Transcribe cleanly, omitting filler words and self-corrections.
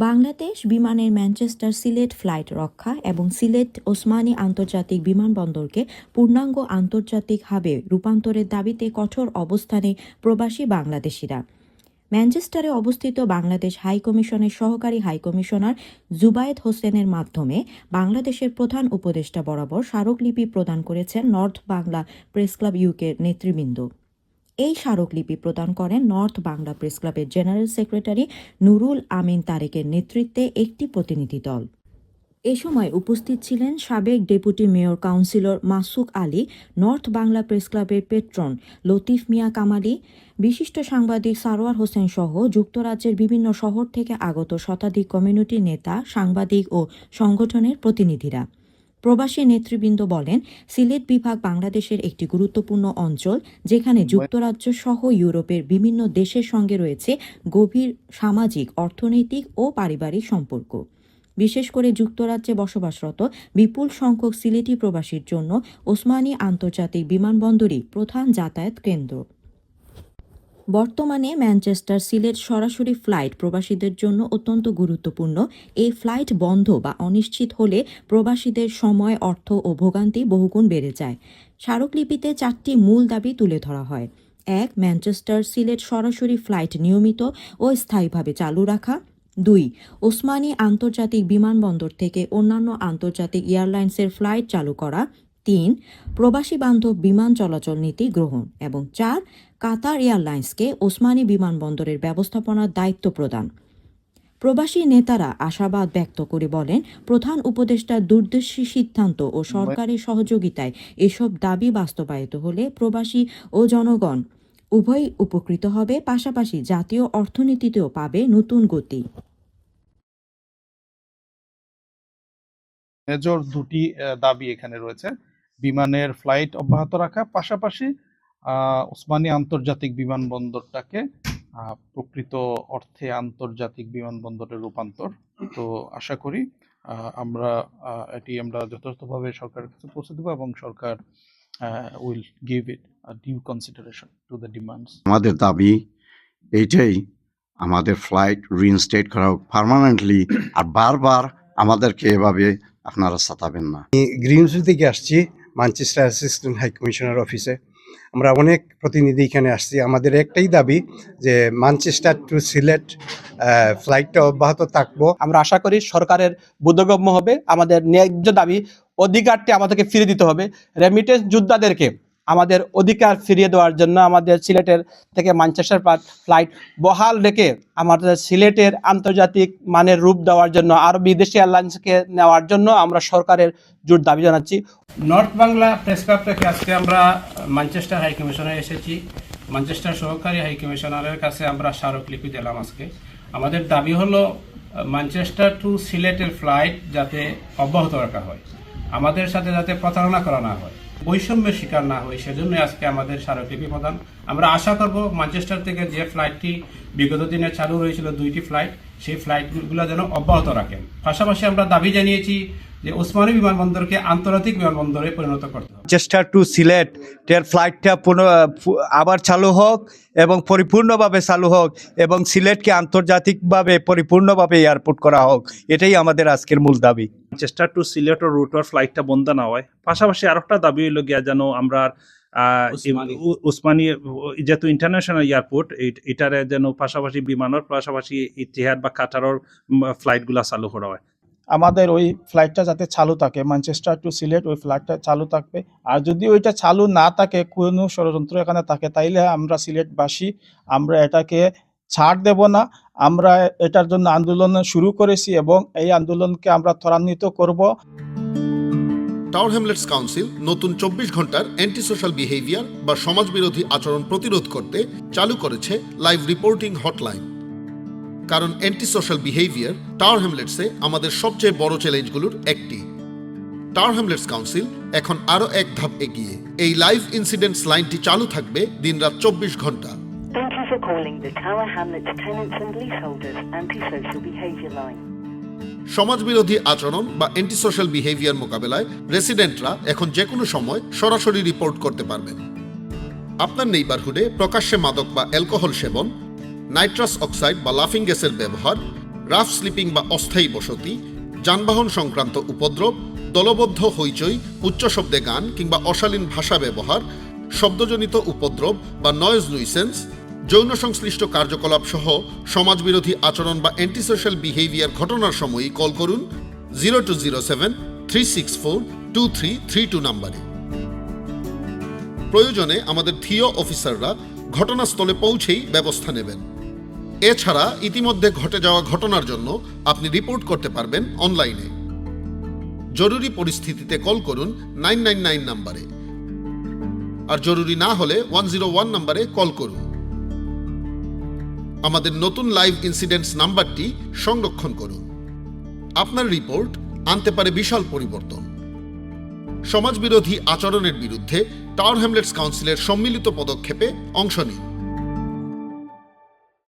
বাংলাদেশ বিমানের Manchester Sylhet flight রক্ষা এবং সিলেট ওসমানী আন্তর্জাতিক বিমানবন্দরকে পূর্ণাঙ্গ আন্তর্জাতিক হাবে রূপান্তরের দাবিতে কঠোর অবস্থানে প্রবাসী বাংলাদেশিরা। ম্যানচেস্টারে অবস্থিত বাংলাদেশ হাইকমিশনের সহকারী হাইকমিশনার জুবায়েদ হোসেনের মাধ্যমে বাংলাদেশের প্রধান উপদেষ্টা বরাবর স্মারকলিপি প্রদান করেছেন নর্থ বাংলা প্রেস ক্লাব ইউকের নেতৃবৃন্দ। এই স্মারকলিপি প্রদান করেন নর্থ বাংলা প্রেস ক্লাবের জেনারেল সেক্রেটারি নুরুল আমিন তারেকের নেতৃত্বে একটি প্রতিনিধি দল। এ সময় উপস্থিত ছিলেন সাবেক ডেপুটি মেয়র কাউন্সিলর মাসুক আলী, নর্থ বাংলা প্রেস ক্লাবের পেট্রন লতিফ মিয়া কামালি, বিশিষ্ট সাংবাদিক সারোয়ার হোসেন সহ যুক্তরাজ্যের বিভিন্ন শহর থেকে আগত শতাধিক কমিউনিটি নেতা, সাংবাদিক ও সংগঠনের প্রতিনিধিরা। প্রবাসী নেতৃবৃন্দ বলেন, সিলেট বিভাগ বাংলাদেশের একটি গুরুত্বপূর্ণ অঞ্চল, যেখানে যুক্তরাজ্য সহ ইউরোপের বিভিন্ন দেশের সঙ্গে রয়েছে গভীর সামাজিক, অর্থনৈতিক ও পারিবারিক সম্পর্ক। বিশেষ করে যুক্তরাজ্যে বসবাসরত বিপুল সংখ্যক সিলেটি প্রবাসীর জন্য ওসমানী আন্তর্জাতিক বিমানবন্দরই প্রধান যাতায়াত কেন্দ্র। বর্তমানে ম্যানচেস্টার সিলেট সরাসরি ফ্লাইট প্রবাসীদের জন্য অত্যন্ত গুরুত্বপূর্ণ। এই ফ্লাইট বন্ধ বা অনিশ্চিত হলে প্রবাসীদের সময়, অর্থ ও ভোগান্তি বহুগুণ বেড়ে যায়। স্মারকলিপিতে 4টি মূল দাবি তুলে ধরা হয়। 1. ম্যানচেস্টার সিলেট সরাসরি ফ্লাইট নিয়মিত ও স্থায়ীভাবে চালু রাখা। 2. ওসমানী আন্তর্জাতিক বিমানবন্দর থেকে অন্যান্য আন্তর্জাতিক এয়ারলাইন্সের ফ্লাইট চালু করা। 3. প্রবাসী বান্ধব বিমান চলাচল নীতি গ্রহণ। এবং 4. কাতার এয়ারলাইন্সকে ওসমানী বিমানবন্দরের ব্যবস্থাপনার দায়িত্ব প্রদান। প্রবাসী নেতারা আশাবাদ ব্যক্ত করে বলেন, প্রধান উপদেষ্টার দূরদর্শী সিদ্ধান্ত ও সরকারের সহযোগিতায় এসব দাবি বাস্তবায়িত হলে প্রবাসী ও জনগণ উভয়ই উপকৃত হবে, পাশাপাশি জাতীয় অর্থনীতিতেও পাবে নতুন গতি। মেজর দুটি দাবি এখানে রয়েছে। বিমানের ফ্লাইট অব্যাহত রাখা, পাশাপাশি ওসমানী আন্তর্জাতিক বিমানবন্দরটাকে প্রকৃত অর্থে আন্তর্জাতিক বিমানবন্দরের রূপান্তর। তো আশা করি আমরা যথাযথভাবে সরকারের কাছে পৌঁছে দেব এবং সরকার will give it due consideration to the demands. আমাদের দাবি এইটাই, আমাদের ফ্লাইট রিইনস্টেট করা হোক পার্মানেন্টলি, আর বারবার আমাদেরকে এভাবে আপনারা সাতাবেন না। গ্রিমসবি থেকে আসছি, ম্যানচেস্টার অ্যাসিস্ট্যান্ট হাই কমিশনার অফিসে। আমরা অনেক প্রতিনিধি এখানে আসছি। আমাদের একটাই দাবি যে ম্যানচেস্টার টু সিলেট ফ্লাইটটা অব্যাহত থাকবো। আমরা আশা করি সরকারের বোধগম্য হবে। আমাদের ন্যায্য দাবি, অধিকারটি আমাদেরকে ফিরিয়ে দিতে হবে। রেমিটেন্স যোদ্ধাদেরকে আমাদের অধিকার ফিরিয়ে দেওয়ার জন্য আমাদের সিলেটের থেকে ম্যানচেস্টার ফ্লাইট বহাল রেখে আমাদের সিলেটের আন্তর্জাতিক মানের রূপ দেওয়ার জন্য আরও বিদেশি এয়ারলাইন্সকে নেওয়ার জন্য আমরা সরকারের জোর দাবি জানাচ্ছি। নর্থ বাংলা প্রেস ক্লাব থেকে আজকে আমরা ম্যানচেস্টার হাই কমিশনে এসেছি। ম্যানচেস্টার সহকারী হাই কমিশনারের কাছে আমরা স্মারকলিপি দিলাম আজকে। আমাদের দাবি হলো ম্যানচেস্টার টু সিলেটের ফ্লাইট যাতে অব্যাহত রাখা হয়, আমাদের সাথে যাতে প্রতারণা করা না হয়, বৈষম্যের শিকার না হয়, সেজন্য আজকে আমাদের স্মারকলিপি প্রদান। আমরা আশা করব ম্যানচেস্টার থেকে যে ফ্লাইটটি বিগত দিনে চালু রয়েছিল 2টি ফ্লাইট, সেই ফ্লাইটগুলো যেন অব্যাহত রাখেন। পাশাপাশি আমরা দাবি জানিয়েছি যে ওসমানী বিমানবন্দরকে আন্তর্জাতিক বিমানবন্দরে পরিণত করতে হবে। ম্যানচেস্টার টু সিলেট এর ফ্লাইটটা আবার চালু হোক এবং পরিপূর্ণভাবে চালু হোক এবং সিলেটকে আন্তর্জাতিকভাবে পরিপূর্ণভাবে এয়ারপোর্ট করা হোক, এটাই আমাদের আজকের মূল দাবি। ম্যানচেস্টার টু সিলেট রুটর ফ্লাইটটা বন্ধ না হয়। পাশাপাশি আরেকটা দাবি হইল গিয়া যেন আমরা ওসমানী যেহেতু ইন্টারন্যাশনাল এয়ারপোর্ট, এটারে যেন পাশাপাশি বিমানের পাশাপাশি ইতিহাদ বা কাতারের ফ্লাইটগুলা চালু করা হয়। আমাদের ওই ফ্লাইটটা যাতে চালু থাকে, ম্যানচেস্টার টু সিলেট ওই ফ্লাইটটা চালু থাকবে। আর যদি ওইটা চালু না থাকে, কোনো ষড়যন্ত্র এখানে থাকে, তাইলে আমরা সিলেটবাসী আমরা এটাকে ছাড় দেব না। আমরা এটার জন্য আন্দোলন শুরু করেছি এবং এই আন্দোলনকে আমরা ত্বরান্বিত করব। টাওয়ার হ্যামলেটস কাউন্সিল নতুন 24 ঘন্টার অ্যান্টি সোশ্যাল বিহেভিয়ার বা সমাজবিরোধী আচরণ প্রতিরোধ করতে চালু করেছে লাইভ রিপোর্টিং হটলাইন। কারণ অ্যান্টি সোশ্যাল বিহেভিয়ার টাওয়ার হ্যামলেটসে আমাদের সবচেয়ে বড় চ্যালেঞ্জগুলোর একটি। টাওয়ার হ্যামলেটস কাউন্সিল এখন আরও এক ধাপ এগিয়ে। এই লাইভ ইনসিডেন্টস লাইনটি চালু থাকবে দিনরাত 24 ঘন্টা। Thank you for calling the Tower Hamlets Tenants and Leaseholders Anti-Social Behaviour Line. সমাজবিরোধী আচরণ বা অ্যান্টি সোশ্যাল বিহেভিয়ার মোকাবেলায় রেসিডেন্টরা এখন যে কোনো সময় সরাসরি রিপোর্ট করতে পারবেন। আপনার নেইবারহুডে প্রকাশ্যে মাদক বা অ্যালকোহল সেবন, নাইট্রাস অক্সাইড বা লাফিং গ্যাসের ব্যবহার, রাফ স্লিপিং বা অস্থায়ী বসতি, যানবাহন সংক্রান্ত উপদ্রব, দলবদ্ধ হইচই, উচ্চ শব্দে গান কিংবা অশালীন ভাষা ব্যবহার, শব্দজনিত উপদ্রব বা নয়েজ নুইসেন্স, যৌন সংশ্লিষ্ট কার্যকলাপ সহ সমাজবিরোধী আচরণ বা অ্যান্টিসোশ্যাল বিহেভিয়ার ঘটনার সময়ই কল করুন 0207-364-2332 নম্বরে। প্রয়োজনে আমাদের থিও অফিসাররা ঘটনাস্থলে পৌঁছেই ব্যবস্থা নেবেন। এছাড়া ইতিমধ্যে ঘটে যাওয়া ঘটনার জন্য আপনি রিপোর্ট করতে পারবেন অনলাইনে। জরুরি পরিস্থিতিতে কল করুন 999 নম্বরে, আর জরুরি না হলে 101 নম্বরে কল করুন। আমাদের নতুন লাইভ ইনসিডেন্টস নাম্বারটি সংরক্ষণ করুন। আপনার রিপোর্ট আনতে পারে বিশাল পরিবর্তন। সমাজবিরোধী আচরণের বিরুদ্ধে টাওয়ার হ্যামলেটস কাউন্সিলের সম্মিলিত পদক্ষেপে অংশ নিন।